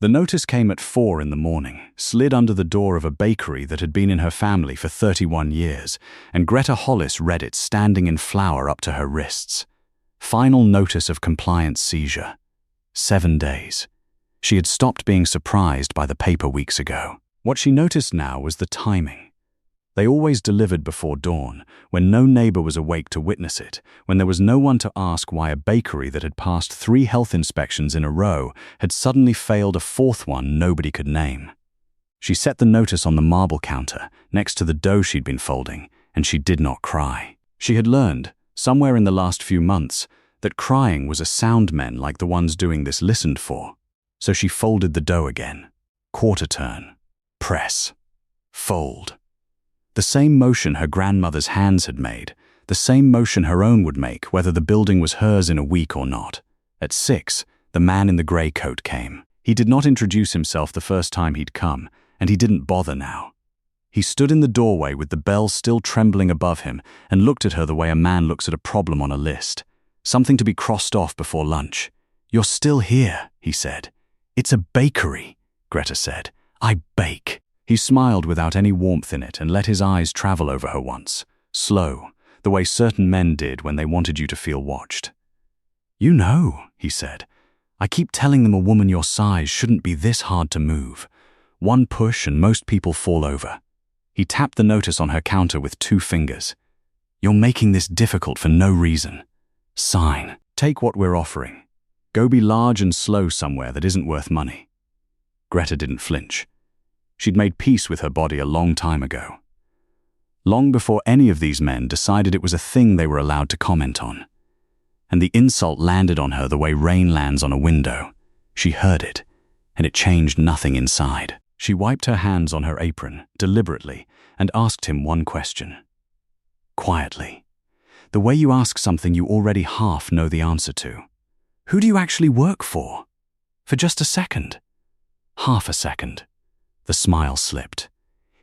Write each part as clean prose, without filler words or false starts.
The notice came at 4 in the morning, slid under the door of a bakery that had been in her family for 31 years, and Greta Hollis read it standing in flour up to her wrists. Final notice of compliance seizure. 7 days. She had stopped being surprised by the paper weeks ago. What she noticed now was the timing. They always delivered before dawn, when no neighbor was awake to witness it, when there was no one to ask why a bakery that had passed 3 health inspections in a row had suddenly failed a 4th one nobody could name. She set the notice on the marble counter, next to the dough she'd been folding, and she did not cry. She had learned, somewhere in the last few months, that crying was a sound men like the ones doing this listened for. So she folded the dough again. Quarter turn. Press. Fold. The same motion her grandmother's hands had made, the same motion her own would make whether the building was hers in a week or not. At 6, the man in the grey coat came. He did not introduce himself the first time he'd come, and he didn't bother now. He stood in the doorway with the bell still trembling above him and looked at her the way a man looks at a problem on a list. Something to be crossed off before lunch. "You're still here," he said. "It's a bakery," Greta said. "I bake." He smiled without any warmth in it and let his eyes travel over her once, slow, the way certain men did when they wanted you to feel watched. "You know," he said, "I keep telling them a woman your size shouldn't be this hard to move. One push and most people fall over." He tapped the notice on her counter with 2 fingers. "You're making this difficult for no reason. Sign. Take what we're offering. Go be large and slow somewhere that isn't worth money." Greta didn't flinch. She'd made peace with her body a long time ago. Long before any of these men decided it was a thing they were allowed to comment on. And the insult landed on her the way rain lands on a window. She heard it, and it changed nothing inside. She wiped her hands on her apron, deliberately, and asked him one question. Quietly. The way you ask something you already half know the answer to. "Who do you actually work for?" For just a second. Half a second. The smile slipped.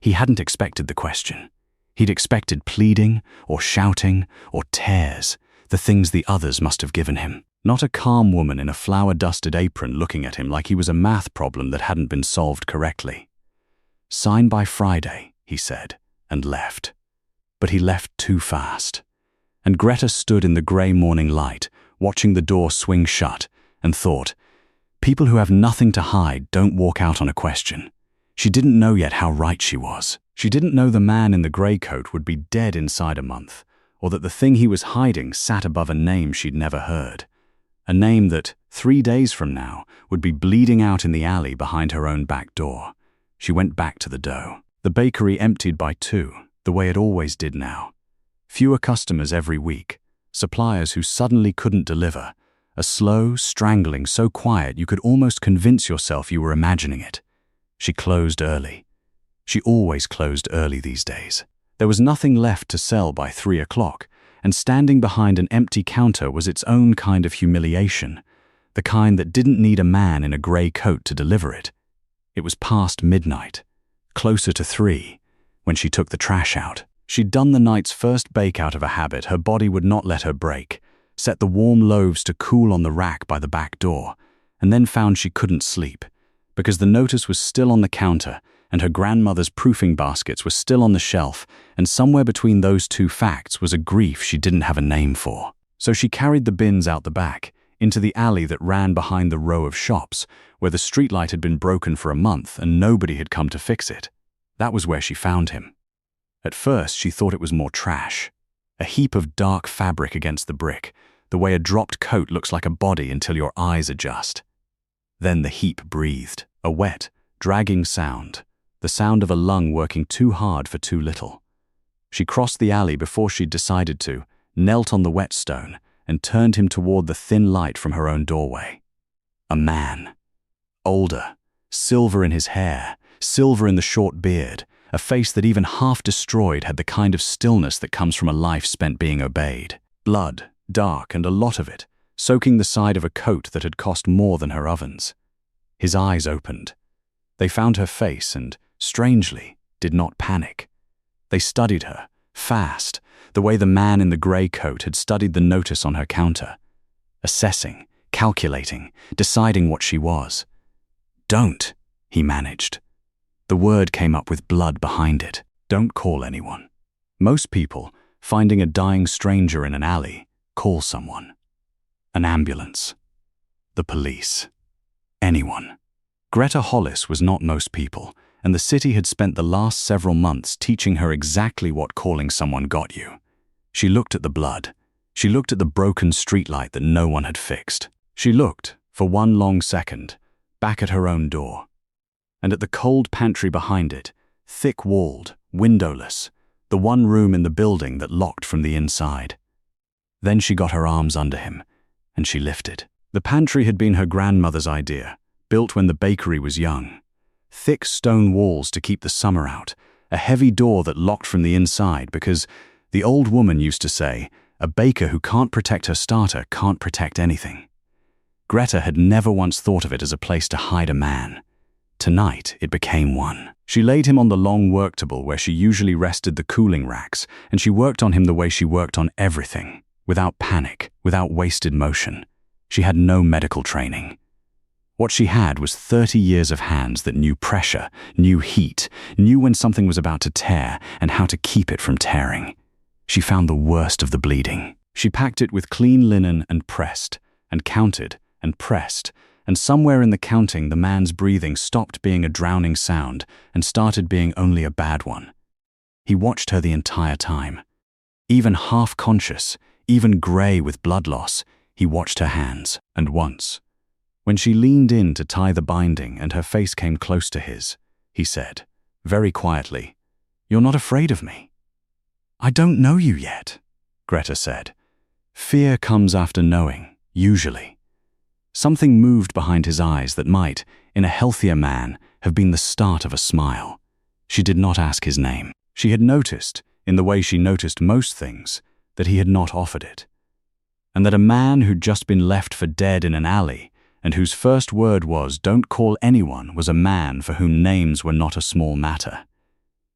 He hadn't expected the question. He'd expected pleading, or shouting, or tears, the things the others must have given him. Not a calm woman in a flour-dusted apron looking at him like he was a math problem that hadn't been solved correctly. "Sign by Friday," he said, and left. But he left too fast. And Greta stood in the grey morning light, watching the door swing shut, and thought, people who have nothing to hide don't walk out on a question. She didn't know yet how right she was. She didn't know the man in the grey coat would be dead inside a month, or that the thing he was hiding sat above a name she'd never heard. A name that, 3 days from now, would be bleeding out in the alley behind her own back door. She went back to the dough. The bakery emptied by 2, the way it always did now. Fewer customers every week, suppliers who suddenly couldn't deliver, a slow strangling so quiet you could almost convince yourself you were imagining it. She closed early. She always closed early these days. There was nothing left to sell by 3 o'clock, and standing behind an empty counter was its own kind of humiliation, the kind that didn't need a man in a grey coat to deliver it. It was past midnight, closer to 3, when she took the trash out. She'd done the night's first bake out of a habit her body would not let her break, set the warm loaves to cool on the rack by the back door, and then found she couldn't sleep, because the notice was still on the counter and her grandmother's proofing baskets were still on the shelf, and somewhere between those 2 facts was a grief she didn't have a name for. So she carried the bins out the back, into the alley that ran behind the row of shops, where the streetlight had been broken for a month and nobody had come to fix it. That was where she found him. At first she thought it was more trash. A heap of dark fabric against the brick, the way a dropped coat looks like a body until your eyes adjust. Then the heap breathed, a wet, dragging sound, the sound of a lung working too hard for too little. She crossed the alley before she'd decided to, knelt on the whetstone, and turned him toward the thin light from her own doorway. A man. Older, silver in his hair, silver in the short beard, a face that even half destroyed had the kind of stillness that comes from a life spent being obeyed. Blood, dark and a lot of it, soaking the side of a coat that had cost more than her ovens. His eyes opened. They found her face and, strangely, did not panic. They studied her, fast, the way the man in the grey coat had studied the notice on her counter, assessing, calculating, deciding what she was. Don't, he managed. The word came up with blood behind it. Don't call anyone. Most people, finding a dying stranger in an alley, call someone. An ambulance. The police. Anyone. Greta Hollis was not most people, and the city had spent the last several months teaching her exactly what calling someone got you. She looked at the blood. She looked at the broken streetlight that no one had fixed. She looked, for one long second, back at her own door, and at the cold pantry behind it, thick-walled, windowless, the one room in the building that locked from the inside. Then she got her arms under him, and she lifted. The pantry had been her grandmother's idea, built when the bakery was young. Thick stone walls to keep the summer out, a heavy door that locked from the inside because, the old woman used to say, a baker who can't protect her starter can't protect anything. Greta had never once thought of it as a place to hide a man. Tonight, it became one. She laid him on the long work table where she usually rested the cooling racks, and she worked on him the way she worked on everything, without panic, without wasted motion. She had no medical training. What she had was 30 years of hands that knew pressure, knew heat, knew when something was about to tear and how to keep it from tearing. She found the worst of the bleeding. She packed it with clean linen and pressed, and counted, and pressed, and somewhere in the counting the man's breathing stopped being a drowning sound and started being only a bad one. He watched her the entire time. Even half-conscious, even grey with blood loss, he watched her hands, and once, when she leaned in to tie the binding and her face came close to his, he said, very quietly, "You're not afraid of me." "I don't know you yet," Greta said. Fear comes after knowing, usually. Something moved behind his eyes that might, in a healthier man, have been the start of a smile. She did not ask his name. She had noticed, in the way she noticed most things, that he had not offered it. And that a man who'd just been left for dead in an alley, and whose first word was, "Don't call anyone," was a man for whom names were not a small matter.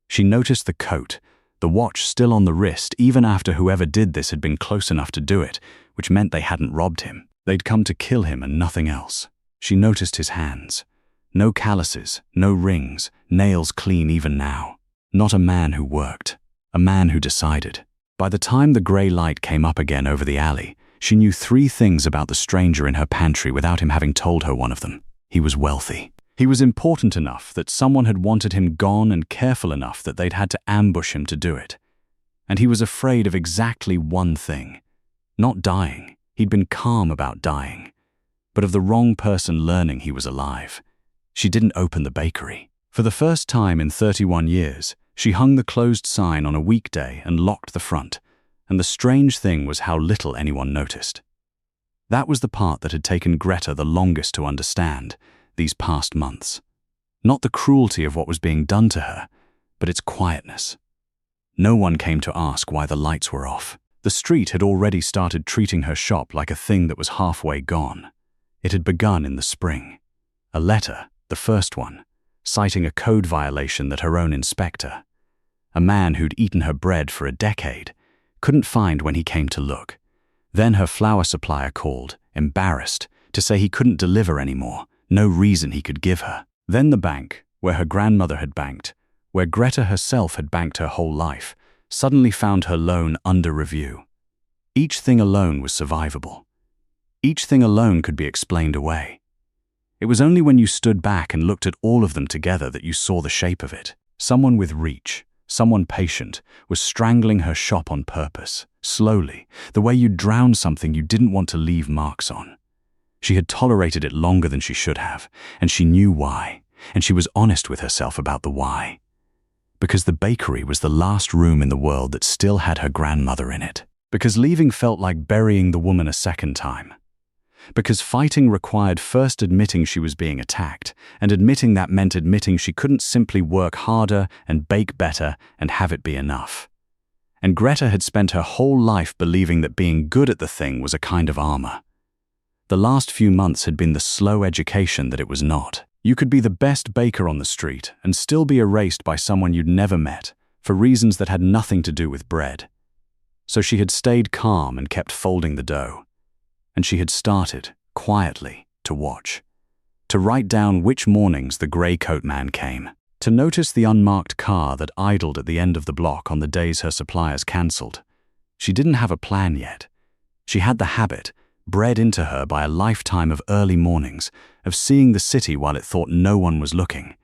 She noticed the coat, the watch still on the wrist, even after whoever did this had been close enough to do it, which meant they hadn't robbed him. They'd come to kill him and nothing else. She noticed his hands. No calluses, no rings, nails clean even now. Not a man who worked, a man who decided. By the time the grey light came up again over the alley, she knew 3 things about the stranger in her pantry without him having told her one of them. He was wealthy. He was important enough that someone had wanted him gone and careful enough that they'd had to ambush him to do it. And he was afraid of exactly one thing. Not dying. He'd been calm about dying. But of the wrong person learning he was alive. She didn't open the bakery. For the first time in 31 years, she hung the closed sign on a weekday and locked the front. And the strange thing was how little anyone noticed. That was the part that had taken Greta the longest to understand these past months. Not the cruelty of what was being done to her, but its quietness. No one came to ask why the lights were off. The street had already started treating her shop like a thing that was halfway gone. It had begun in the spring. A letter, the first one, citing a code violation that her own inspector, a man who'd eaten her bread for a decade, couldn't find when he came to look. Then her flour supplier called, embarrassed, to say he couldn't deliver anymore, no reason he could give her. Then the bank, where her grandmother had banked, where Greta herself had banked her whole life, suddenly found her loan under review. Each thing alone was survivable. Each thing alone could be explained away. It was only when you stood back and looked at all of them together that you saw the shape of it. Someone with reach, someone patient, was strangling her shop on purpose, slowly, the way you'd drown something you didn't want to leave marks on. She had tolerated it longer than she should have, and she knew why, and she was honest with herself about the why. Because the bakery was the last room in the world that still had her grandmother in it. Because leaving felt like burying the woman a second time. Because fighting required first admitting she was being attacked, and admitting that meant admitting she couldn't simply work harder and bake better and have it be enough. And Greta had spent her whole life believing that being good at the thing was a kind of armor. The last few months had been the slow education that it was not. You could be the best baker on the street and still be erased by someone you'd never met, for reasons that had nothing to do with bread. So she had stayed calm and kept folding the dough. And she had started, quietly, to watch to write down which mornings the grey coat man came, to notice the unmarked car that idled at the end of the block on the days her suppliers cancelled. She didn't have a plan yet. She had the habit, bred into her by a lifetime of early mornings, of seeing the city while it thought no one was looking,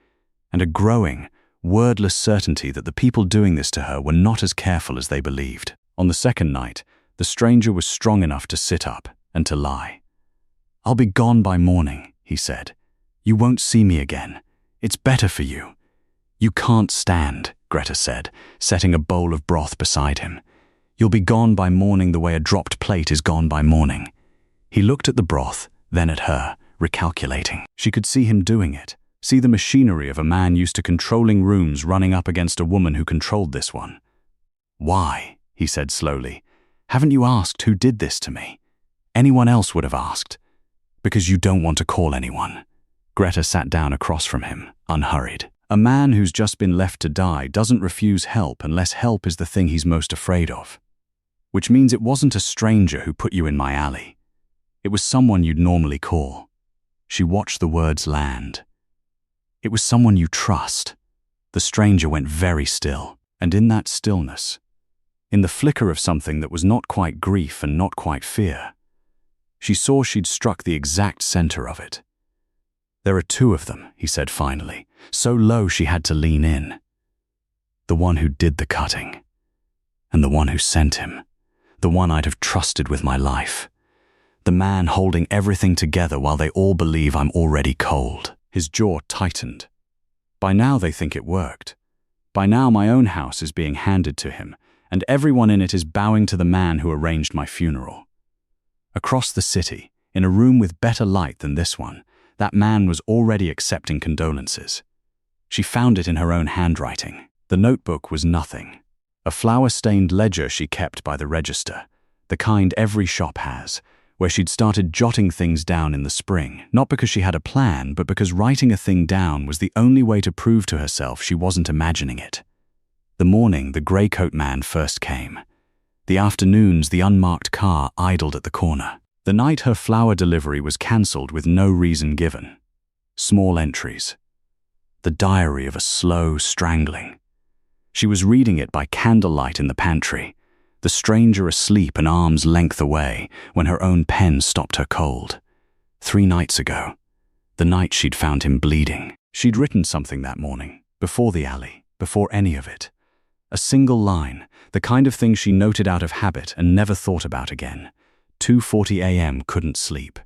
and a growing, wordless certainty that the people doing this to her were not as careful as they believed. On the second night, the stranger was strong enough to sit up and to lie. "I'll be gone by morning," he said. "You won't see me again. It's better for you." "You can't stand," Greta said, setting a bowl of broth beside him. "You'll be gone by morning the way a dropped plate is gone by morning." He looked at the broth, then at her, recalculating. She could see him doing it, see the machinery of a man used to controlling rooms running up against a woman who controlled this one. "Why?" he said slowly. "Haven't you asked who did this to me? Anyone else would have asked." "Because you don't want to call anyone." Greta sat down across from him, unhurried. A man who's just been left to die doesn't refuse help unless help is the thing he's most afraid of. Which means it wasn't a stranger who put you in my alley. It was someone you'd normally call. She watched the words land. It was someone you trust. The stranger went very still, and in that stillness, in the flicker of something that was not quite grief and not quite fear, she saw she'd struck the exact center of it. "There are two of them," he said finally, so low she had to lean in. "The one who did the cutting, and the one who sent him, the one I'd have trusted with my life. The man holding everything together while they all believe I'm already cold." His jaw tightened. By now they think it worked. By now my own house is being handed to him, and everyone in it is bowing to the man who arranged my funeral. Across the city, in a room with better light than this one, that man was already accepting condolences. She found it in her own handwriting. The notebook was nothing. A flour-stained ledger she kept by the register, the kind every shop has, where she'd started jotting things down in the spring, not because she had a plan, but because writing a thing down was the only way to prove to herself she wasn't imagining it. The morning the grey coat man first came. The afternoons the unmarked car idled at the corner. The night her flour delivery was cancelled with no reason given. Small entries. The diary of a slow strangling. She was reading it by candlelight in the pantry, the stranger asleep an arm's length away, when her own pen stopped her cold. 3 nights ago, the night she'd found him bleeding. She'd written something that morning, before the alley, before any of it. A single line, the kind of thing she noted out of habit and never thought about again. 2:40 a.m. couldn't sleep.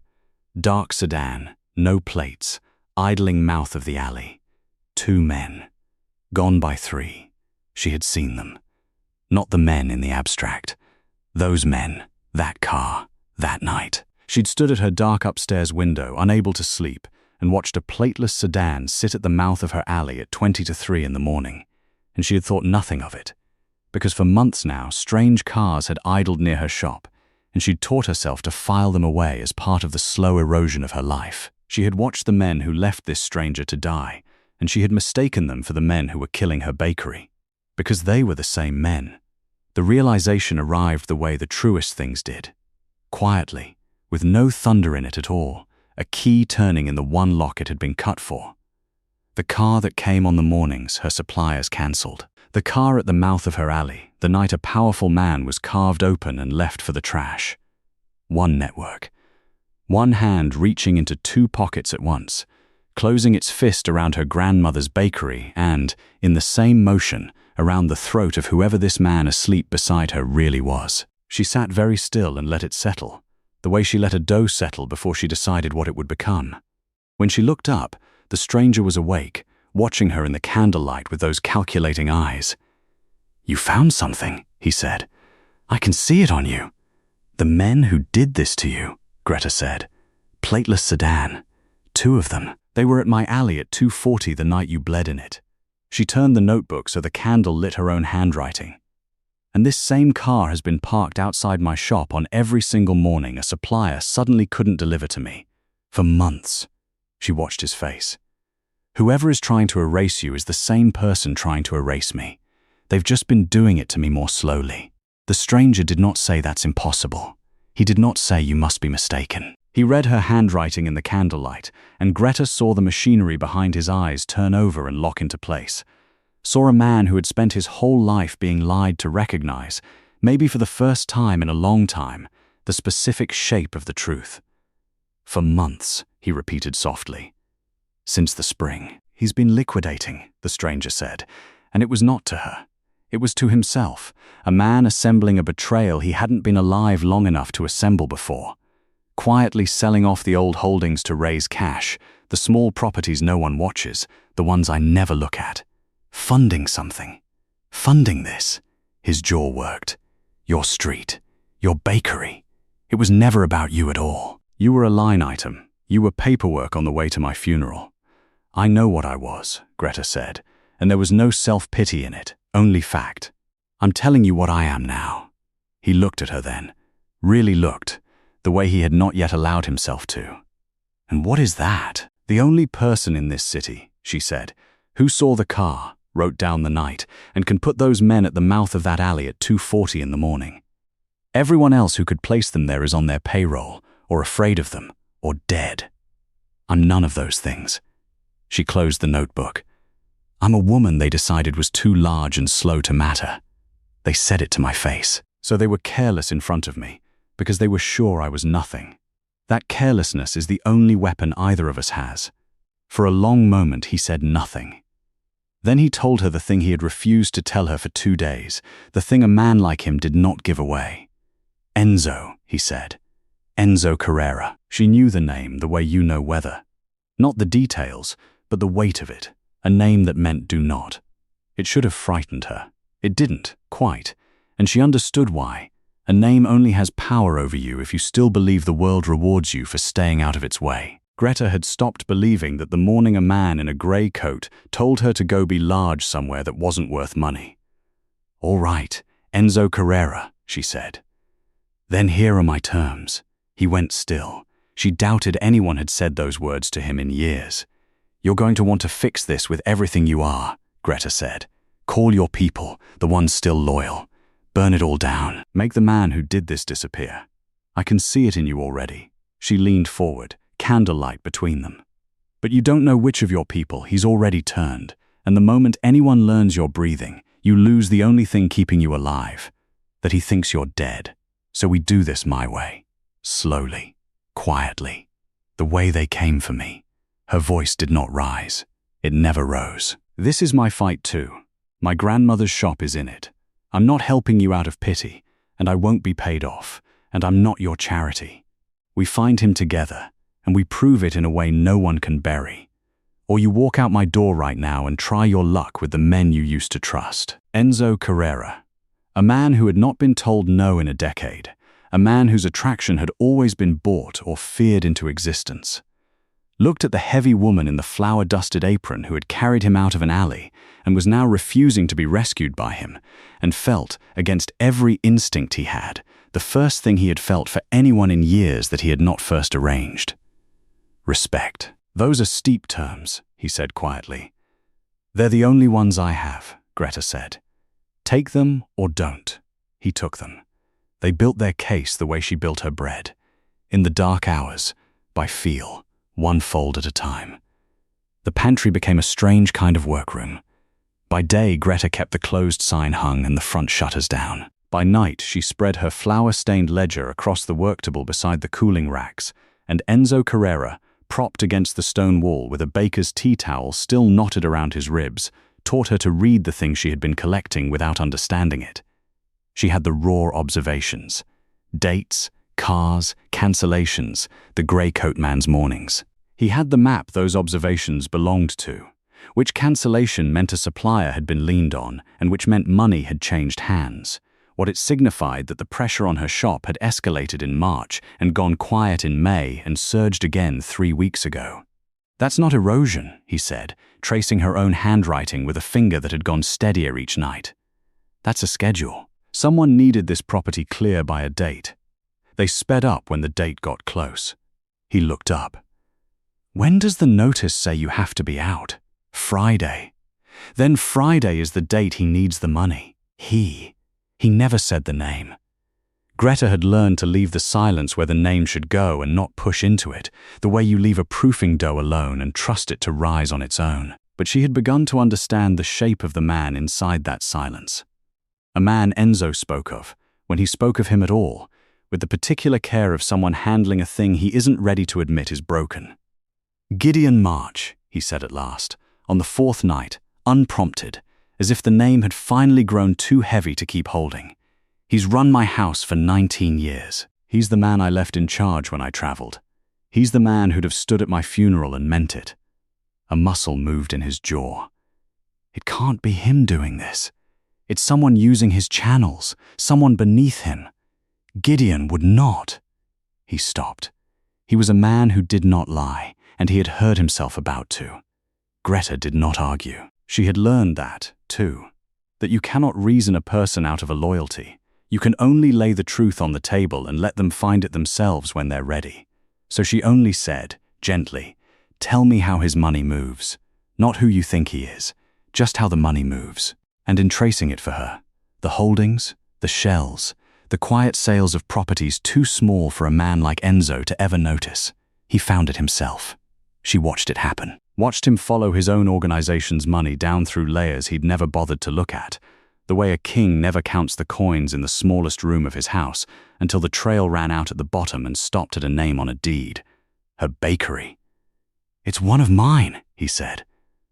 Dark sedan, no plates, idling mouth of the alley. 2 men. Gone by 3. She had seen them. Not the men in the abstract. Those men, that car, that night. She'd stood at her dark upstairs window, unable to sleep, and watched a plateless sedan sit at the mouth of her alley at 20 to 3 in the morning. And she had thought nothing of it, because for months now, strange cars had idled near her shop, and she'd taught herself to file them away as part of the slow erosion of her life. She had watched the men who left this stranger to die, and she had mistaken them for the men who were killing her bakery. Because they were the same men. The realization arrived the way the truest things did. Quietly, with no thunder in it at all, a key turning in the one lock it had been cut for. The car that came on the mornings her suppliers cancelled. The car at the mouth of her alley, the night a powerful man was carved open and left for the trash. One network. One hand reaching into 2 pockets at once, closing its fist around her grandmother's bakery and, in the same motion, around the throat of whoever this man asleep beside her really was. She sat very still and let it settle, the way she let a dough settle before she decided what it would become. When she looked up, the stranger was awake, watching her in the candlelight with those calculating eyes. "You found something," he said. "I can see it on you." "The men who did this to you," Greta said. "Plateless sedan. 2 of them. They were at my alley at 2:40 the night you bled in it." She turned the notebook so the candle lit her own handwriting. "And this same car has been parked outside my shop on every single morning a supplier suddenly couldn't deliver to me. For months." She watched his face. "Whoever is trying to erase you is the same person trying to erase me. They've just been doing it to me more slowly." The stranger did not say that's impossible. He did not say you must be mistaken. He read her handwriting in the candlelight, and Greta saw the machinery behind his eyes turn over and lock into place. Saw a man who had spent his whole life being lied to recognize, maybe for the first time in a long time, the specific shape of the truth. For months, he repeated softly. Since the spring, he's been liquidating, the stranger said, and it was not to her. It was to himself, a man assembling a betrayal he hadn't been alive long enough to assemble before. Quietly selling off the old holdings to raise cash, the small properties no one watches, the ones I never look at. Funding something. Funding this. His jaw worked. Your street. Your bakery. It was never about you at all. You were a line item. You were paperwork on the way to my funeral. I know what I was, Greta said, and there was no self-pity in it, only fact. I'm telling you what I am now. He looked at her then. Really looked. The way he had not yet allowed himself to. And what is that? The only person in this city, she said, who saw the car, wrote down the night, and can put those men at the mouth of that alley at 2:40 in the morning. Everyone else who could place them there is on their payroll, or afraid of them, or dead. I'm none of those things. She closed the notebook. I'm a woman they decided was too large and slow to matter. They said it to my face. So they were careless in front of me, because they were sure I was nothing. That carelessness is the only weapon either of us has. For a long moment he said nothing. Then he told her the thing he had refused to tell her for 2 days, the thing a man like him did not give away. Enzo, he said. Enzo Carrera. She knew the name the way you know weather. Not the details, but the weight of it. A name that meant do not. It should have frightened her. It didn't, quite, and she understood why. A name only has power over you if you still believe the world rewards you for staying out of its way. Greta had stopped believing that the morning a man in a grey coat told her to go be large somewhere that wasn't worth money. All right, Enzo Carrera, she said. Then here are my terms. He went still. She doubted anyone had said those words to him in years. You're going to want to fix this with everything you are, Greta said. Call your people, the ones still loyal. Burn it all down. Make the man who did this disappear. I can see it in you already. She leaned forward, candlelight between them. But you don't know which of your people he's already turned, and the moment anyone learns you're breathing, you lose the only thing keeping you alive, that he thinks you're dead. So we do this my way. Slowly, quietly. The way they came for me. Her voice did not rise. It never rose. This is my fight too. My grandmother's shop is in it. I'm not helping you out of pity, and I won't be paid off, and I'm not your charity. We find him together, and we prove it in a way no one can bury. Or you walk out my door right now and try your luck with the men you used to trust. Enzo Carrera, a man who had not been told no in a decade, a man whose attraction had always been bought or feared into existence. Looked at the heavy woman in the flour-dusted apron who had carried him out of an alley and was now refusing to be rescued by him, and felt, against every instinct he had, the first thing he had felt for anyone in years that he had not first arranged. Respect. Those are steep terms, he said quietly. They're the only ones I have, Greta said. Take them or don't. He took them. They built their case the way she built her bread. In the dark hours, by feel. One fold at a time. The pantry became a strange kind of workroom. By day, Greta kept the closed sign hung and the front shutters down. By night, she spread her flour-stained ledger across the work table beside the cooling racks, and Enzo Carrera, propped against the stone wall with a baker's tea towel still knotted around his ribs, taught her to read the things she had been collecting without understanding it. She had the raw observations. Dates, cars, cancellations, the grey coat man's mornings. He had the map those observations belonged to, which cancellation meant a supplier had been leaned on and which meant money had changed hands. What it signified that the pressure on her shop had escalated in March and gone quiet in May and surged again 3 weeks ago. That's not erosion, he said, tracing her own handwriting with a finger that had gone steadier each night. That's a schedule. Someone needed this property clear by a date. They sped up when the date got close. He looked up. When does the notice say you have to be out? Friday. Then Friday is the date he needs the money. He never said the name. Greta had learned to leave the silence where the name should go and not push into it, the way you leave a proofing dough alone and trust it to rise on its own. But she had begun to understand the shape of the man inside that silence. A man Enzo spoke of, when he spoke of him at all, with the particular care of someone handling a thing he isn't ready to admit is broken. Gideon March, he said at last, on the fourth night, unprompted, as if the name had finally grown too heavy to keep holding. He's run my house for 19 years. He's the man I left in charge when I traveled. He's the man who'd have stood at my funeral and meant it. A muscle moved in his jaw. It can't be him doing this. It's someone using his channels, someone beneath him. Gideon would not. He stopped. He was a man who did not lie, and he had heard himself about to. Greta did not argue. She had learned that, too, that you cannot reason a person out of a loyalty. You can only lay the truth on the table and let them find it themselves when they're ready. So she only said, gently, "Tell me how his money moves. Not who you think he is, just how the money moves." And in tracing it for her, the holdings, the shells, the quiet sales of properties too small for a man like Enzo to ever notice, he found it himself. She watched it happen, watched him follow his own organization's money down through layers he'd never bothered to look at, the way a king never counts the coins in the smallest room of his house until the trail ran out at the bottom and stopped at a name on a deed. Her bakery. "It's one of mine," he said.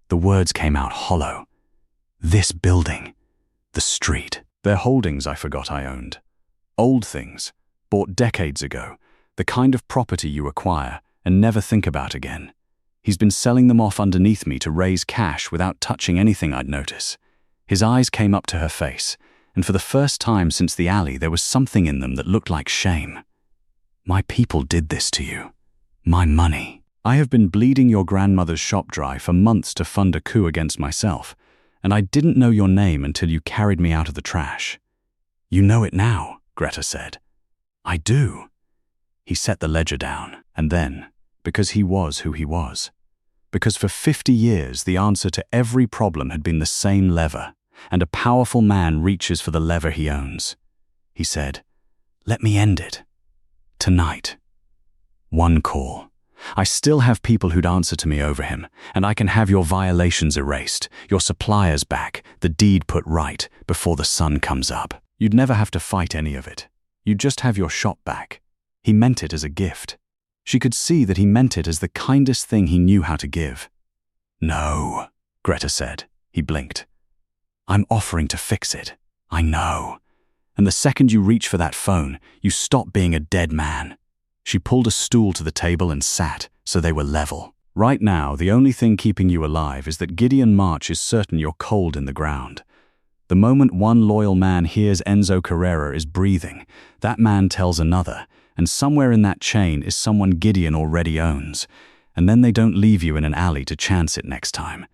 The words came out hollow. "This building. The street." They're holdings I forgot I owned. Old things, bought decades ago, the kind of property you acquire and never think about again. He's been selling them off underneath me to raise cash without touching anything I'd notice. His eyes came up to her face, and for the first time since the alley there was something in them that looked like shame. "My people did this to you. My money. I have been bleeding your grandmother's shop dry for months to fund a coup against myself, and I didn't know your name until you carried me out of the trash." "You know it now," Greta said. "I do." He set the ledger down, and then, because he was who he was, because for 50 years the answer to every problem had been the same lever, and a powerful man reaches for the lever he owns. He said, "Let me end it. Tonight. One call. I still have people who'd answer to me over him, and I can have your violations erased, your suppliers back, the deed put right, before the sun comes up. You'd never have to fight any of it. You'd just have your shop back." He meant it as a gift. She could see that he meant it as the kindest thing he knew how to give. "No," Greta said. He blinked. "I'm offering to fix it. I know. And the second you reach for that phone, you stop being a dead man." She pulled a stool to the table and sat, so they were level. "Right now, the only thing keeping you alive is that Gideon March is certain you're cold in the ground. The moment one loyal man hears Enzo Carrera is breathing, that man tells another, and somewhere in that chain is someone Gideon already owns, and then they don't leave you in an alley to chance it next time.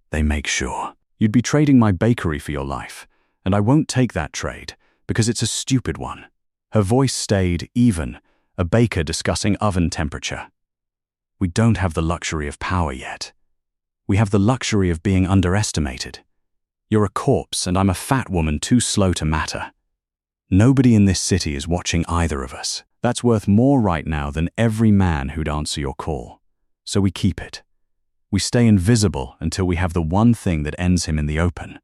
They make sure. You'd be trading my bakery for your life, and I won't take that trade, because it's a stupid one." Her voice stayed even, a baker discussing oven temperature. "We don't have the luxury of power yet. We have the luxury of being underestimated. You're a corpse, and I'm a fat woman too slow to matter. Nobody in this city is watching either of us. That's worth more right now than every man who'd answer your call. So we keep it. We stay invisible until we have the one thing that ends him in the open,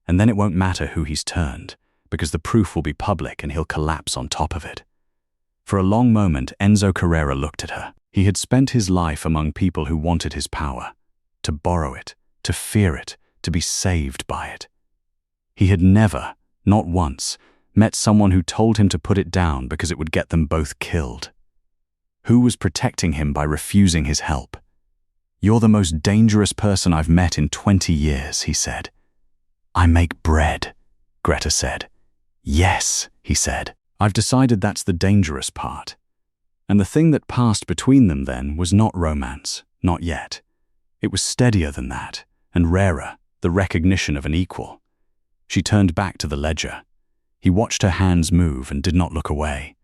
and then it won't matter who he's turned, because the proof will be public and he'll collapse on top of it." For a long moment, Enzo Carrera looked at her. He had spent his life among people who wanted his power, to borrow it, to fear it, to be saved by it. He had never, not once, met someone who told him to put it down because it would get them both killed. Who was protecting him by refusing his help? "You're the most dangerous person I've met in 20 years, he said. "I make bread," Greta said. "Yes," he said. "I've decided that's the dangerous part." And the thing that passed between them then was not romance, not yet. It was steadier than that, and rarer, the recognition of an equal. She turned back to the ledger. He watched her hands move and did not look away.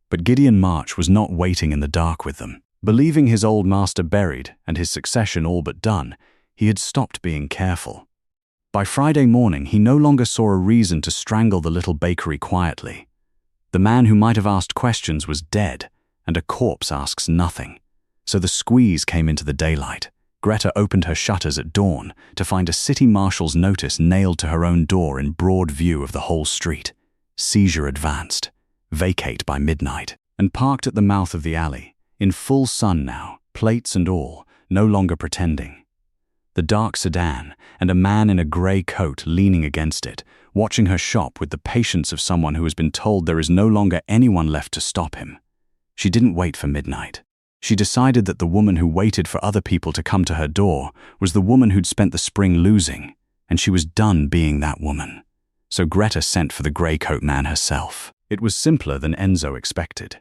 But Gideon March was not waiting in the dark with them. Believing his old master buried and his succession all but done, he had stopped being careful. By Friday morning, he no longer saw a reason to strangle the little bakery quietly. The man who might have asked questions was dead, and a corpse asks nothing. So the squeeze came into the daylight. Greta opened her shutters at dawn to find a city marshal's notice nailed to her own door in broad view of the whole street. Seizure advanced. Vacate by midnight. And parked at the mouth of the alley, in full sun now, plates and all, no longer pretending. The dark sedan, and a man in a grey coat leaning against it, watching her shop with the patience of someone who has been told there is no longer anyone left to stop him. She didn't wait for midnight. She decided that the woman who waited for other people to come to her door was the woman who'd spent the spring losing, and she was done being that woman. So Greta sent for the grey coat man herself. It was simpler than Enzo expected.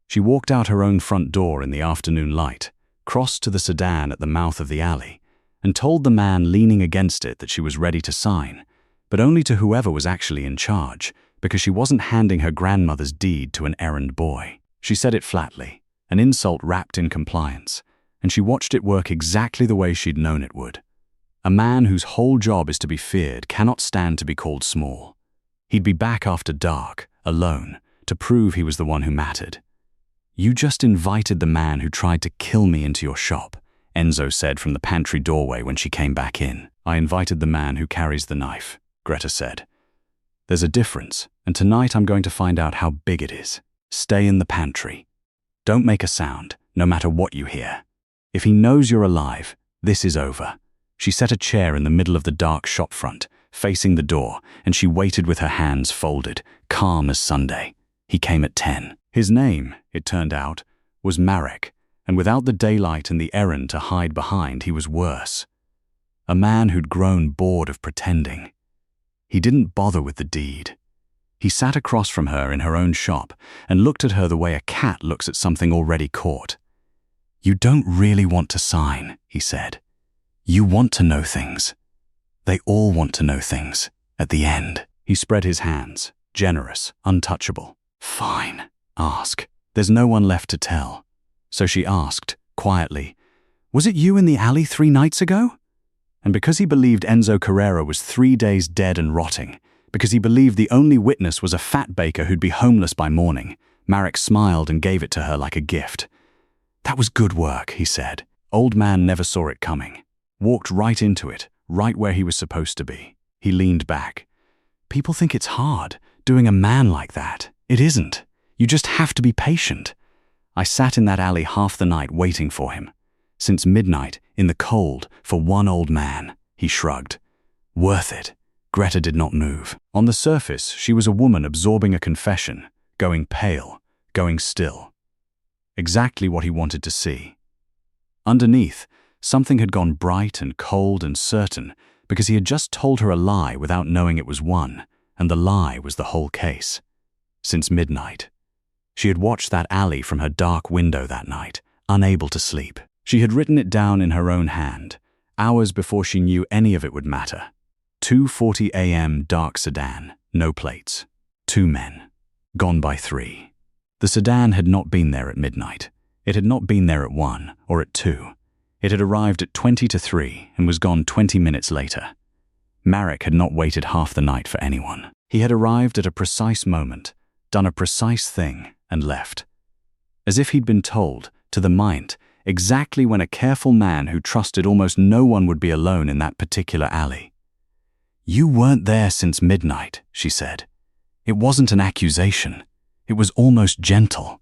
She walked out her own front door in the afternoon light, crossed to the sedan at the mouth of the alley, and told the man leaning against it that she was ready to sign, but only to whoever was actually in charge, because she wasn't handing her grandmother's deed to an errand boy. She said it flatly, an insult wrapped in compliance, and she watched it work exactly the way she'd known it would. A man whose whole job is to be feared cannot stand to be called small. He'd be back after dark, alone, to prove he was the one who mattered. "You just invited the man who tried to kill me into your shop," Enzo said from the pantry doorway when she came back in. "I invited the man who carries the knife," Greta said. "There's a difference, and tonight I'm going to find out how big it is. Stay in the pantry. Don't make a sound, no matter what you hear. If he knows you're alive, this is over." She set a chair in the middle of the dark shop front, facing the door, and she waited with her hands folded, calm as Sunday. He came at 10. His name, it turned out, was Marek, and without the daylight and the errand to hide behind, he was worse. A man who'd grown bored of pretending. He didn't bother with the deed. He sat across from her in her own shop and looked at her the way a cat looks at something already caught. "You don't really want to sign," he said. "You want to know things. They all want to know things. At the end." He spread his hands, generous, untouchable. "Fine. Ask. There's no one left to tell." So she asked, quietly, "Was it you in the alley 3 nights ago?" And because he believed Enzo Carrera was 3 days dead and rotting, because he believed the only witness was a fat baker who'd be homeless by morning, Marek smiled and gave it to her like a gift. "That was good work," he said. Old man never saw it coming. Walked right into it, right where he was supposed to be. He leaned back. "People think it's hard, doing a man like that. It isn't. You just have to be patient. I sat in that alley half the night waiting for him. Since midnight, in the cold, for one old man." He shrugged. "Worth it." Greta did not move. On the surface, she was a woman absorbing a confession, going pale, going still. Exactly what he wanted to see. Underneath, something had gone bright and cold and certain because he had just told her a lie without knowing it was one, and the lie was the whole case. Since midnight. She had watched that alley from her dark window that night, unable to sleep. She had written it down in her own hand, hours before she knew any of it would matter. 2:40 a.m. dark sedan, no plates. 2 men. Gone by 3. The sedan had not been there at midnight. It had not been there at 1 or at 2. It had arrived at 20 to 3 and was gone 20 minutes later. Marek had not waited half the night for anyone. He had arrived at a precise moment, done a precise thing, and left. As if he'd been told, to the mind, exactly when a careful man who trusted almost no one would be alone in that particular alley. "You weren't there since midnight," she said. It wasn't an accusation. It was almost gentle.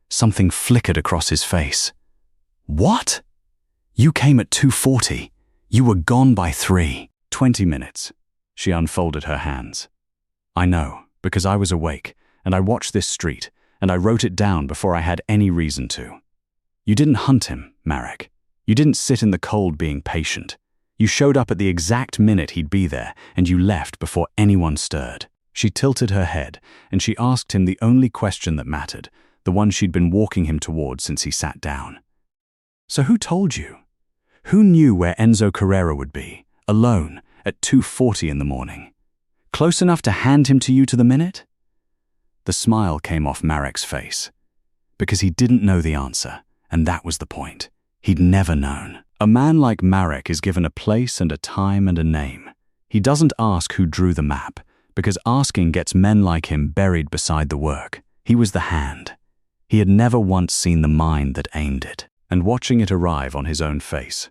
Something flickered across his face. "What? You came at 2:40. You were gone by 3. 20 minutes. She unfolded her hands. "I know, because I was awake, and I watched this street, and I wrote it down before I had any reason to. You didn't hunt him, Marek. You didn't sit in the cold being patient. You showed up at the exact minute he'd be there, and you left before anyone stirred." She tilted her head, and she asked him the only question that mattered, the one she'd been walking him toward since he sat down. "So who told you? Who knew where Enzo Carrera would be, alone, at 2:40 in the morning? Close enough to hand him to you to the minute?" The smile came off Marek's face. Because he didn't know the answer, and that was the point. He'd never known. A man like Marek is given a place and a time and a name. He doesn't ask who drew the map, because asking gets men like him buried beside the work. He was the hand. He had never once seen the mind that aimed it, and watching it arrive on his own face.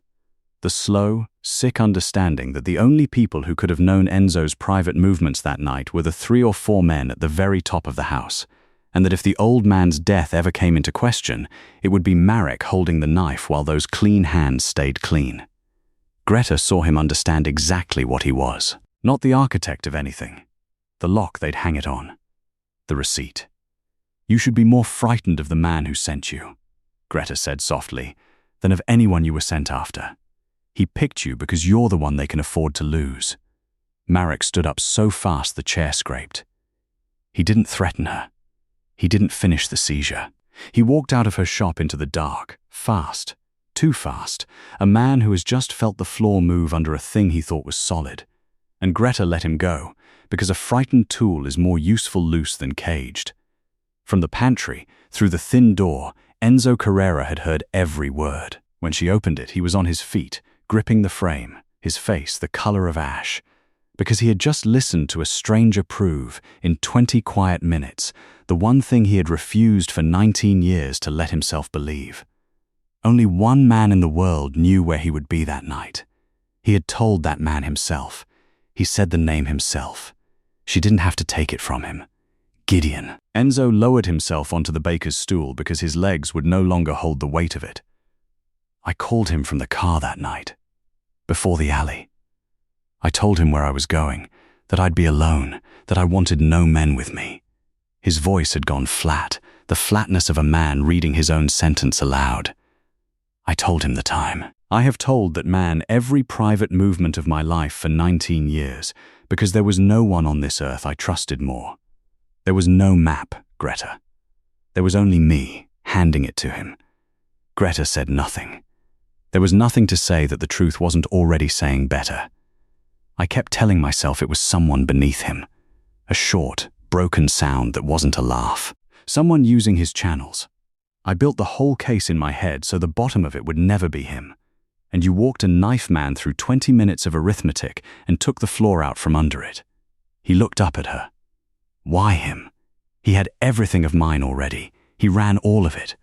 The slow, sick understanding that the only people who could have known Enzo's private movements that night were the 3 or 4 men at the very top of the house, and that if the old man's death ever came into question, it would be Marek holding the knife while those clean hands stayed clean. Greta saw him understand exactly what he was. Not the architect of anything. The lock they'd hang it on. The receipt. "You should be more frightened of the man who sent you," Greta said softly, "than of anyone you were sent after. He picked you because you're the one they can afford to lose." Marek stood up so fast the chair scraped. He didn't threaten her. He didn't finish the seizure. He walked out of her shop into the dark, fast, too fast, a man who has just felt the floor move under a thing he thought was solid. And Greta let him go, because a frightened tool is more useful loose than caged. From the pantry, through the thin door, Enzo Carrera had heard every word. When she opened it, he was on his feet, gripping the frame, his face the color of ash, because he had just listened to a stranger prove, in 20 quiet minutes, the one thing he had refused for 19 years to let himself believe. Only one man in the world knew where he would be that night. He had told that man himself. He said the name himself. She didn't have to take it from him. Gideon. Enzo lowered himself onto the baker's stool because his legs would no longer hold the weight of it. "I called him from the car that night, before the alley. I told him where I was going, that I'd be alone, that I wanted no men with me." His voice had gone flat, the flatness of a man reading his own sentence aloud. "I told him the time. I have told that man every private movement of my life for 19 years, because there was no one on this earth I trusted more. There was no map, Greta. There was only me, handing it to him." Greta said nothing. There was nothing to say that the truth wasn't already saying better. "I kept telling myself it was someone beneath him. A short, broken sound that wasn't a laugh. Someone using his channels. I built the whole case in my head so the bottom of it would never be him. And you walked a knife man through 20 minutes of arithmetic and took the floor out from under it." He looked up at her. "Why him? He had everything of mine already. He ran all of it.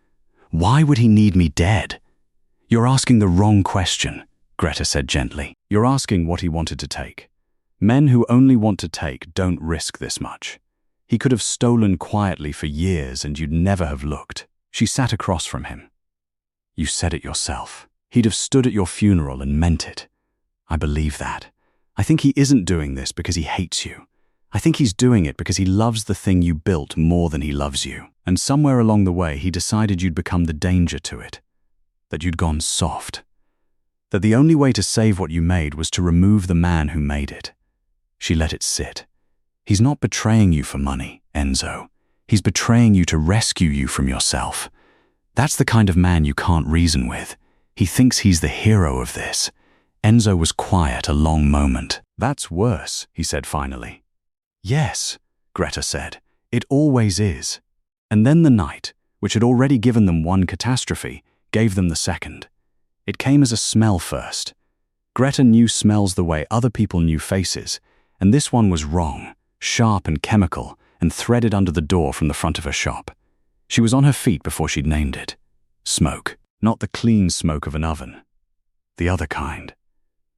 Why would he need me dead?" "You're asking the wrong question," Greta said gently. "You're asking what he wanted to take. Men who only want to take don't risk this much. He could have stolen quietly for years and you'd never have looked." She sat across from him. "You said it yourself. He'd have stood at your funeral and meant it. I believe that. I think he isn't doing this because he hates you. I think he's doing it because he loves the thing you built more than he loves you. And somewhere along the way, he decided you'd become the danger to it. That you'd gone soft. That the only way to save what you made was to remove the man who made it." She let it sit. "He's not betraying you for money, Enzo. He's betraying you to rescue you from yourself. That's the kind of man you can't reason with. He thinks he's the hero of this." Enzo was quiet a long moment. "That's worse," he said finally. "Yes," Greta said. "It always is." And then the night, which had already given them one catastrophe, gave them the second. It came as a smell first. Greta knew smells the way other people knew faces, and this one was wrong, sharp and chemical, and threaded under the door from the front of her shop. She was on her feet before she'd named it. Smoke. Not the clean smoke of an oven. The other kind.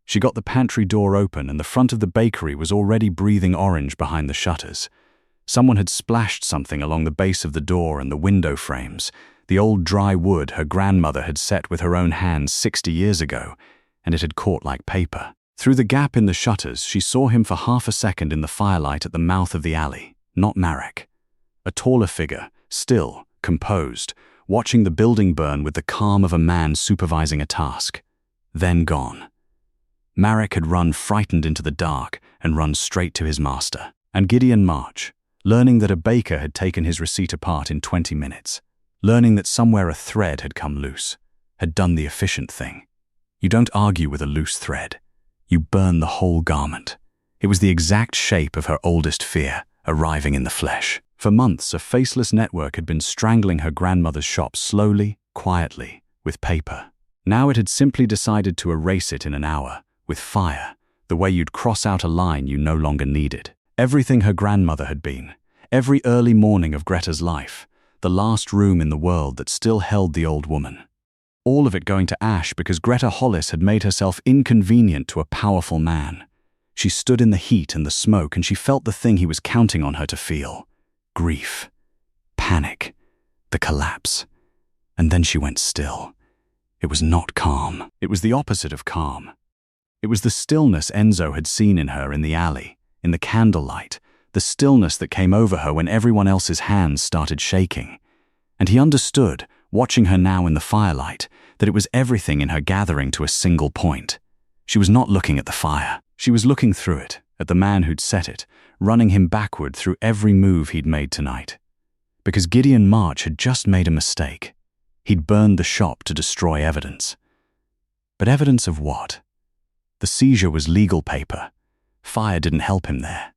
She got the pantry door open and the front of the bakery was already breathing orange behind the shutters. Someone had splashed something along the base of the door and the window frames, the old dry wood her grandmother had set with her own hands 60 years ago, and it had caught like paper. Through the gap in the shutters, she saw him for half a second in the firelight at the mouth of the alley, not Marek. A taller figure, still, composed, watching the building burn with the calm of a man supervising a task. Then gone. Marek had run frightened into the dark and run straight to his master. And Gideon March, learning that a baker had taken his receipt apart in 20 minutes, learning that somewhere a thread had come loose, had done the efficient thing. You don't argue with a loose thread. You burn the whole garment. It was the exact shape of her oldest fear, arriving in the flesh. For months, a faceless network had been strangling her grandmother's shop slowly, quietly, with paper. Now it had simply decided to erase it in an hour, with fire, the way you'd cross out a line you no longer needed. Everything her grandmother had been, Every early morning of Greta's life, the last room in the world that still held the old woman. All of it going to ash because Greta Hollis had made herself inconvenient to a powerful man. She stood in the heat and the smoke, and she felt the thing he was counting on her to feel. Grief. Panic. The collapse. And then she went still. It was not calm. It was the opposite of calm. It was the stillness Enzo had seen in her in the alley, in the candlelight, the stillness that came over her when everyone else's hands started shaking. And he understood, watching her now in the firelight, that it was everything in her gathering to a single point. She was not looking at the fire. She was looking through it, at the man who'd set it, running him backward through every move he'd made tonight. Because Gideon March had just made a mistake. He'd burned the shop to destroy evidence. But evidence of what? The seizure was legal paper. Fire didn't help him there.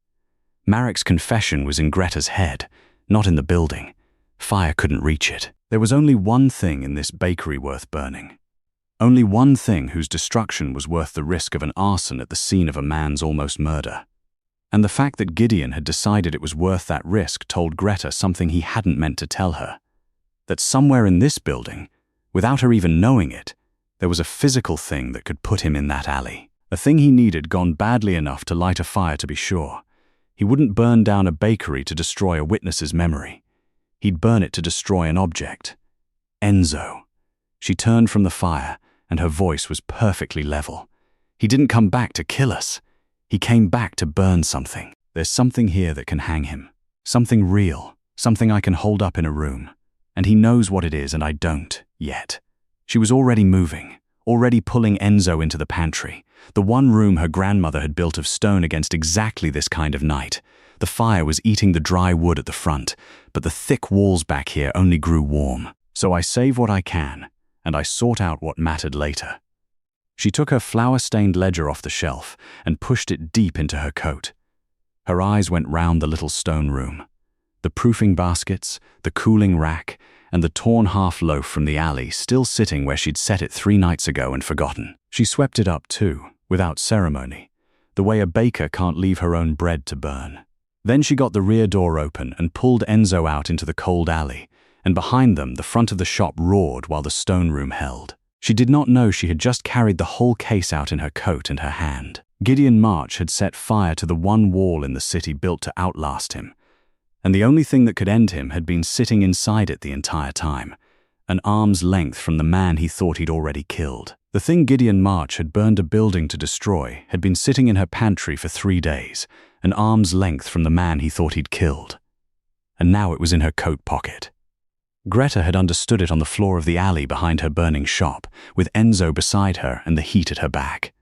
Marek's confession was in Greta's head, not in the building. Fire couldn't reach it. There was only one thing in this bakery worth burning. Only one thing whose destruction was worth the risk of an arson at the scene of a man's almost murder. And the fact that Gideon had decided it was worth that risk told Greta something he hadn't meant to tell her. That somewhere in this building, without her even knowing it, there was a physical thing that could put him in that alley. A thing he needed gone badly enough to light a fire, to be sure. He wouldn't burn down a bakery to destroy a witness's memory. He'd burn it to destroy an object. Enzo. She turned from the fire, and her voice was perfectly level. He didn't come back to kill us. He came back to burn something. There's something here that can hang him. Something real. Something I can hold up in a room. And he knows what it is, and I don't, yet. She was already moving, already pulling Enzo into the pantry, the one room her grandmother had built of stone against exactly this kind of night. The fire was eating the dry wood at the front, but the thick walls back here only grew warm. So I save what I can, and I sort out what mattered later. She took her flour-stained ledger off the shelf and pushed it deep into her coat. Her eyes went round the little stone room. The proofing baskets, the cooling rack, and the torn half-loaf from the alley still sitting where she'd set it 3 nights ago and forgotten. She swept it up too, without ceremony, the way a baker can't leave her own bread to burn. Then she got the rear door open and pulled Enzo out into the cold alley, and behind them the front of the shop roared while the stone room held. She did not know she had just carried the whole case out in her coat and her hand. Gideon March had set fire to the one wall in the city built to outlast him, and the only thing that could end him had been sitting inside it the entire time, an arm's length from the man he thought he'd already killed. The thing Gideon March had burned a building to destroy had been sitting in her pantry for 3 days, an arm's length from the man he thought he'd killed. And now it was in her coat pocket. Greta had understood it on the floor of the alley behind her burning shop, with Enzo beside her and the heat at her back.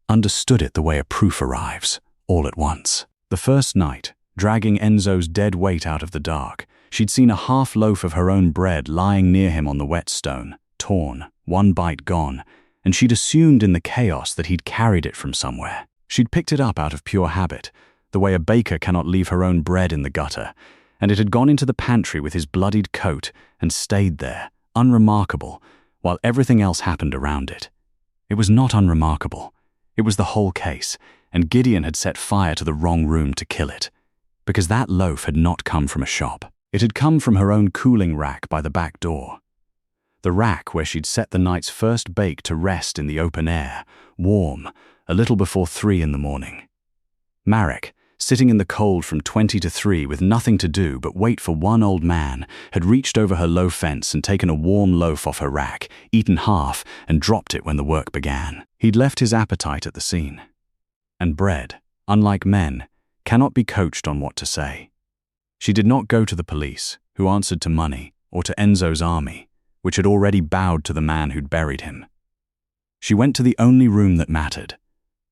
Understood it the way a proof arrives, all at once. The first night, dragging Enzo's dead weight out of the dark, she'd seen a half loaf of her own bread lying near him on the wet stone, torn, one bite gone, and she'd assumed in the chaos that he'd carried it from somewhere. She'd picked it up out of pure habit, the way a baker cannot leave her own bread in the gutter, and it had gone into the pantry with his bloodied coat and stayed there, unremarkable, while everything else happened around it. It was not unremarkable. It was the whole case, and Gideon had set fire to the wrong room to kill it. Because that loaf had not come from a shop. It had come from her own cooling rack by the back door. The rack where she'd set the night's first bake to rest in the open air, warm, a little before 3 in the morning. Marek, sitting in the cold from 20 to 3 with nothing to do but wait for one old man, had reached over her low fence and taken a warm loaf off her rack, eaten half, and dropped it when the work began. He'd left his appetite at the scene. And bread, unlike men, cannot be coached on what to say. She did not go to the police, who answered to money, or to Enzo's army, which had already bowed to the man who'd buried him. She went to the only room that mattered,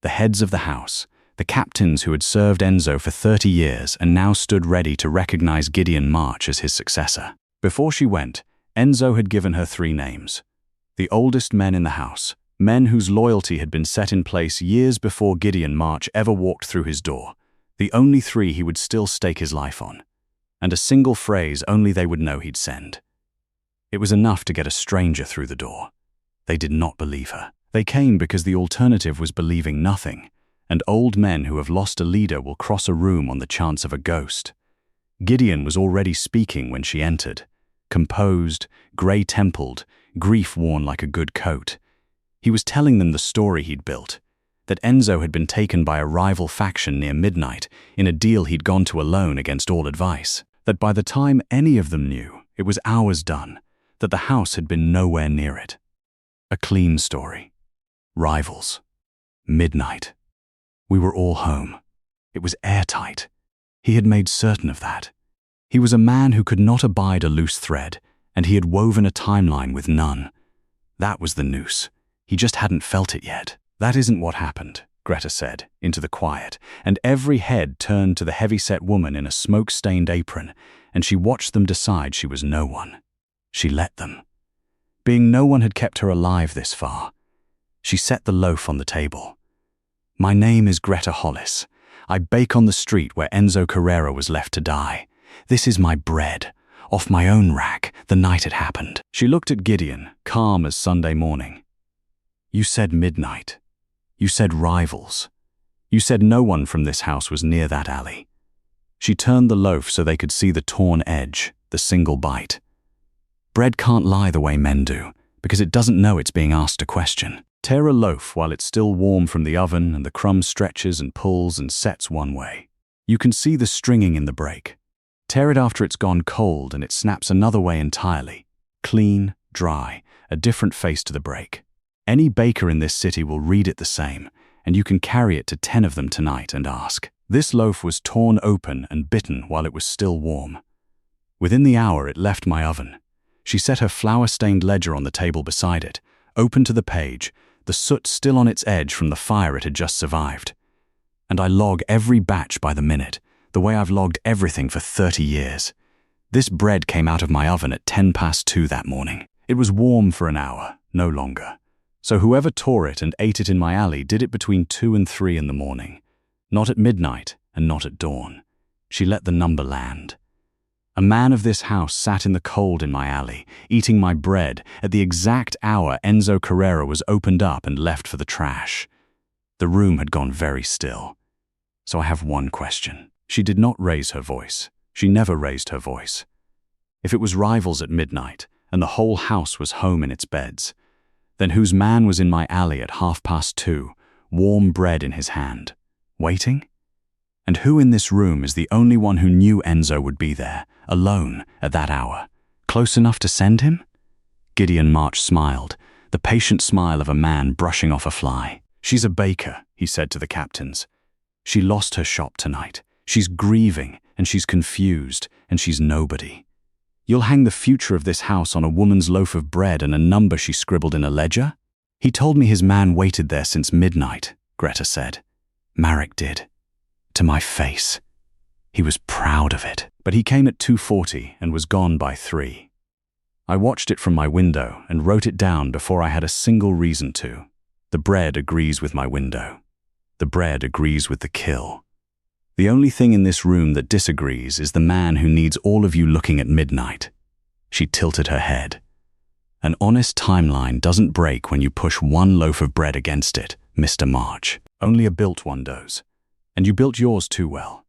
the heads of the house, the captains who had served Enzo for 30 years and now stood ready to recognize Gideon March as his successor. Before she went, Enzo had given her 3 names. The oldest men in the house, men whose loyalty had been set in place years before Gideon March ever walked through his door, the only 3 he would still stake his life on, and a single phrase only they would know he'd send. It was enough to get a stranger through the door. They did not believe her. They came because the alternative was believing nothing, and old men who have lost a leader will cross a room on the chance of a ghost. Gideon was already speaking when she entered, composed, grey-templed, grief worn like a good coat. He was telling them the story he'd built, that Enzo had been taken by a rival faction near midnight in a deal he'd gone to alone against all advice, that by the time any of them knew, it was hours done, that the house had been nowhere near it. A clean story. Rivals. Midnight. We were all home. It was airtight. He had made certain of that. He was a man who could not abide a loose thread, and he had woven a timeline with none. That was the noose. He just hadn't felt it yet. That isn't what happened, Greta said, into the quiet, and every head turned to the heavy-set woman in a smoke-stained apron, and she watched them decide she was no one. She let them. Being no one had kept her alive this far. She set the loaf on the table. My name is Greta Hollis. I bake on the street where Enzo Carrera was left to die. This is my bread, off my own rack, the night it happened. She looked at Gideon, calm as Sunday morning. You said midnight. You said rivals. You said no one from this house was near that alley. She turned the loaf so they could see the torn edge, the single bite. Bread can't lie the way men do, because it doesn't know it's being asked a question. Tear a loaf while it's still warm from the oven and the crumb stretches and pulls and sets one way. You can see the stringing in the break. Tear it after it's gone cold and it snaps another way entirely. Clean, dry, a different face to the break. Any baker in this city will read it the same, and you can carry it to 10 of them tonight and ask. This loaf was torn open and bitten while it was still warm. Within the hour it left my oven. She set her flour-stained ledger on the table beside it, open to the page, the soot still on its edge from the fire it had just survived. And I log every batch by the minute, the way I've logged everything for 30 years. This bread came out of my oven at 2:10 that morning. It was warm for an hour, no longer. So whoever tore it and ate it in my alley did it between 2 and 3 in the morning. Not at midnight and not at dawn. She let the number land. A man of this house sat in the cold in my alley, eating my bread at the exact hour Enzo Carrera was opened up and left for the trash. The room had gone very still. So I have one question. She did not raise her voice. She never raised her voice. If it was rivals at midnight and the whole house was home in its beds, then whose man was in my alley at 2:30, warm bread in his hand, waiting? And who in this room is the only one who knew Enzo would be there, alone, at that hour, close enough to send him? Gideon March smiled, the patient smile of a man brushing off a fly. She's a baker, he said to the captains. She lost her shop tonight. She's grieving, and she's confused, and she's nobody. You'll hang the future of this house on a woman's loaf of bread and a number she scribbled in a ledger? He told me his man waited there since midnight, Greta said. Marek did. To my face. He was proud of it. But he came at 2:40 and was gone by 3. I watched it from my window and wrote it down before I had a single reason to. The bread agrees with my window. The bread agrees with the kill. The only thing in this room that disagrees is the man who needs all of you looking at midnight. She tilted her head. An honest timeline doesn't break when you push one loaf of bread against it, Mr. March. Only a built one does. And you built yours too well.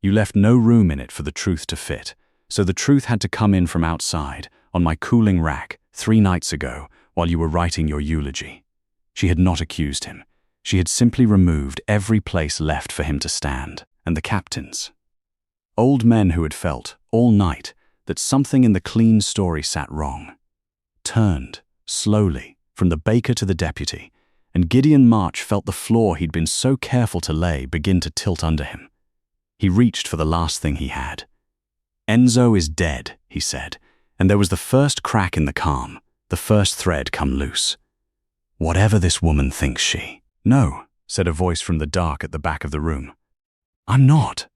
You left no room in it for the truth to fit, so the truth had to come in from outside, on my cooling rack, 3 nights ago, while you were writing your eulogy. She had not accused him. She had simply removed every place left for him to stand, and the captains. Old men who had felt, all night, that something in the clean story sat wrong. Turned, slowly, from the baker to the deputy, and Gideon March felt the floor he'd been so careful to lay begin to tilt under him. He reached for the last thing he had. Enzo is dead, he said, and there was the first crack in the calm, the first thread come loose. Whatever this woman thinks she. No, said a voice from the dark at the back of the room. I'm not.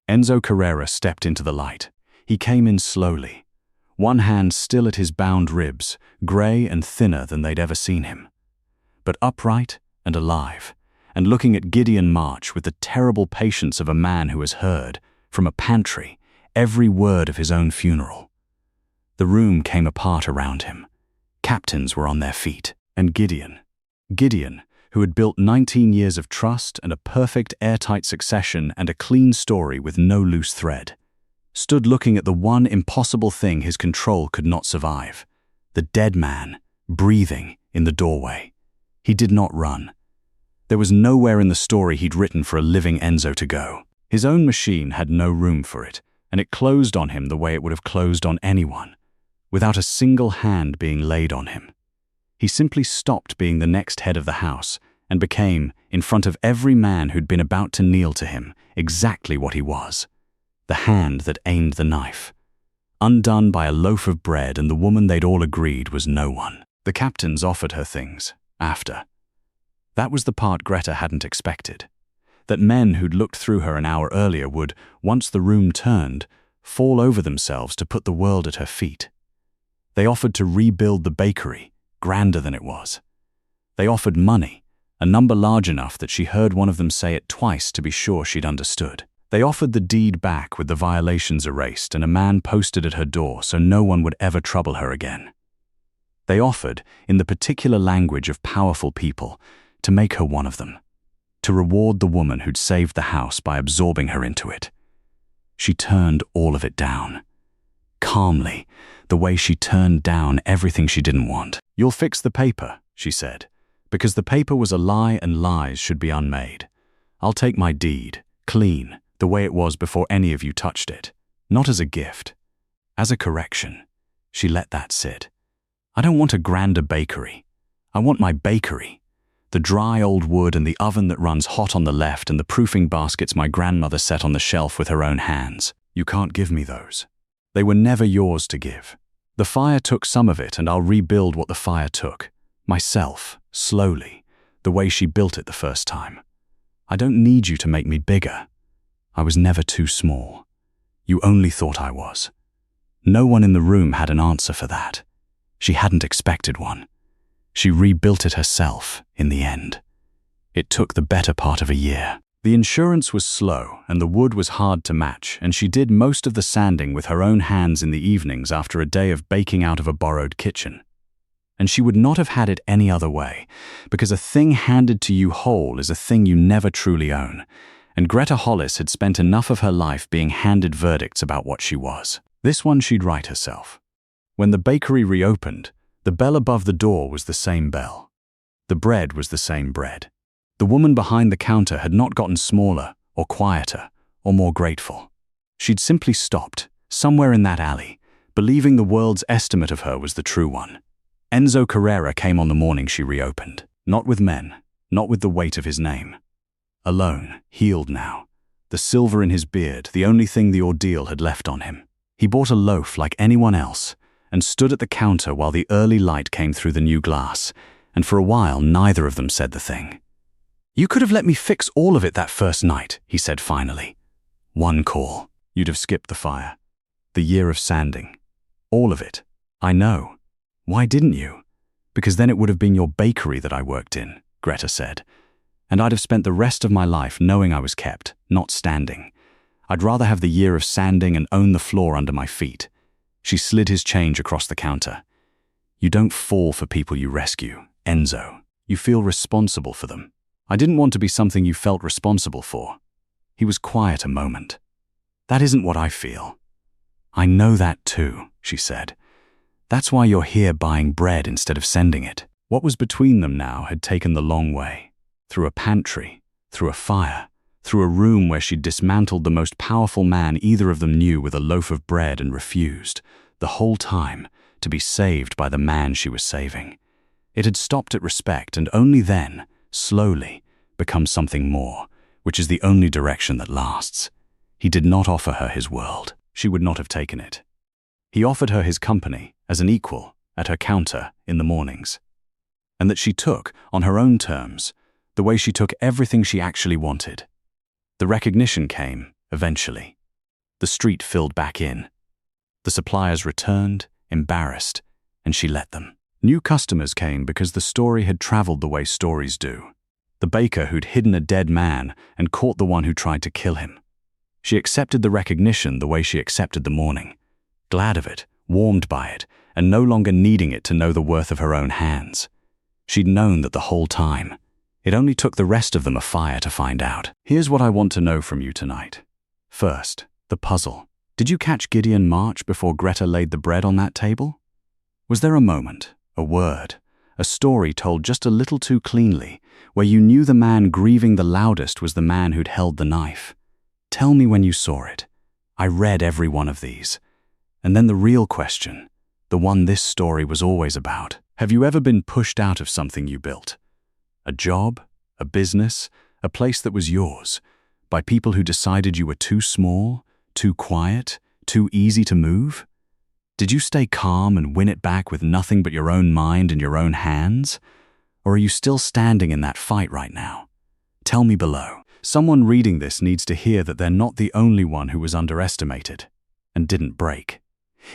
Enzo Carrera stepped into the light. He came in slowly, one hand still at his bound ribs, grey and thinner than they'd ever seen him, but upright and alive, and looking at Gideon March with the terrible patience of a man who has heard, from a pantry, every word of his own funeral. The room came apart around him. Captains were on their feet, and Gideon, who had built 19 years of trust and a perfect airtight succession and a clean story with no loose thread, stood looking at the one impossible thing his control could not survive. The dead man, breathing, in the doorway. He did not run. There was nowhere in the story he'd written for a living Enzo to go. His own machine had no room for it, and it closed on him the way it would have closed on anyone, without a single hand being laid on him. He simply stopped being the next head of the house and became, in front of every man who'd been about to kneel to him, exactly what he was. The hand that aimed the knife. Undone by a loaf of bread, and the woman they'd all agreed was no one. The captains offered her things, after. That was the part Greta hadn't expected. That men who'd looked through her an hour earlier would, once the room turned, fall over themselves to put the world at her feet. They offered to rebuild the bakery, grander than it was. They offered money, a number large enough that she heard one of them say it twice to be sure she'd understood. They offered the deed back with the violations erased and a man posted at her door so no one would ever trouble her again. They offered, in the particular language of powerful people, to make her one of them, to reward the woman who'd saved the house by absorbing her into it. She turned all of it down. Calmly, the way she turned down everything she didn't want. "You'll fix the paper," she said, "because the paper was a lie and lies should be unmade. I'll take my deed, clean, the way it was before any of you touched it. Not as a gift. As a correction." She let that sit. "I don't want a grander bakery. I want my bakery. The dry old wood and the oven that runs hot on the left and the proofing baskets my grandmother set on the shelf with her own hands. You can't give me those. They were never yours to give. The fire took some of it and I'll rebuild what the fire took. Myself, slowly, the way she built it the first time. I don't need you to make me bigger. I was never too small. You only thought I was." No one in the room had an answer for that. She hadn't expected one. She rebuilt it herself, in the end. It took the better part of a year. The insurance was slow, and the wood was hard to match, and she did most of the sanding with her own hands in the evenings after a day of baking out of a borrowed kitchen. And she would not have had it any other way, because a thing handed to you whole is a thing you never truly own, and Greta Hollis had spent enough of her life being handed verdicts about what she was. This one she'd write herself. When the bakery reopened, the bell above the door was the same bell. The bread was the same bread. The woman behind the counter had not gotten smaller, or quieter, or more grateful. She'd simply stopped, somewhere in that alley, believing the world's estimate of her was the true one. Enzo Carrera came on the morning she reopened. Not with men, not with the weight of his name. Alone, healed now. The silver in his beard, the only thing the ordeal had left on him. He bought a loaf like anyone else, and stood at the counter while the early light came through the new glass, and for a while neither of them said the thing. "You could have let me fix all of it that first night," he said finally. "One call. You'd have skipped the fire. The year of sanding. All of it. I know. Why didn't you?" "Because then it would have been your bakery that I worked in," Greta said. "And I'd have spent the rest of my life knowing I was kept, not standing. I'd rather have the year of sanding and own the floor under my feet." She slid his change across the counter. "You don't fall for people you rescue, Enzo. You feel responsible for them. I didn't want to be something you felt responsible for." He was quiet a moment. "That isn't what I feel." "I know that too," she said. "That's why you're here buying bread instead of sending it." What was between them now had taken the long way. Through a pantry, through a fire, through a room where she'd dismantled the most powerful man either of them knew with a loaf of bread and refused, the whole time, to be saved by the man she was saving. It had stopped at respect and only then, slowly, become something more, which is the only direction that lasts. He did not offer her his world. She would not have taken it. He offered her his company, as an equal, at her counter in the mornings. And that she took, on her own terms, the way she took everything she actually wanted. The recognition came, eventually. The street filled back in. The suppliers returned, embarrassed, and she let them. New customers came because the story had traveled the way stories do. The baker who'd hidden a dead man and caught the one who tried to kill him. She accepted the recognition the way she accepted the mourning. Glad of it, warmed by it, and no longer needing it to know the worth of her own hands. She'd known that the whole time. It only took the rest of them a fire to find out. "Here's what I want to know from you tonight. First, the puzzle. Did you catch Gideon March before Greta laid the bread on that table? Was there a moment, a word, a story told just a little too cleanly, where you knew the man grieving the loudest was the man who'd held the knife? Tell me when you saw it. I read every one of these. And then the real question, the one this story was always about. Have you ever been pushed out of something you built? A job, a business, a place that was yours, by people who decided you were too small, too quiet, too easy to move? Did you stay calm and win it back with nothing but your own mind and your own hands? Or are you still standing in that fight right now? Tell me below. Someone reading this needs to hear that they're not the only one who was underestimated and didn't break.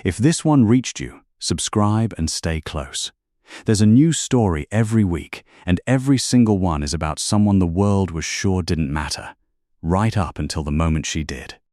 If this one reached you, subscribe and stay close. There's a new story every week, and every single one is about someone the world was sure didn't matter, right up until the moment she did.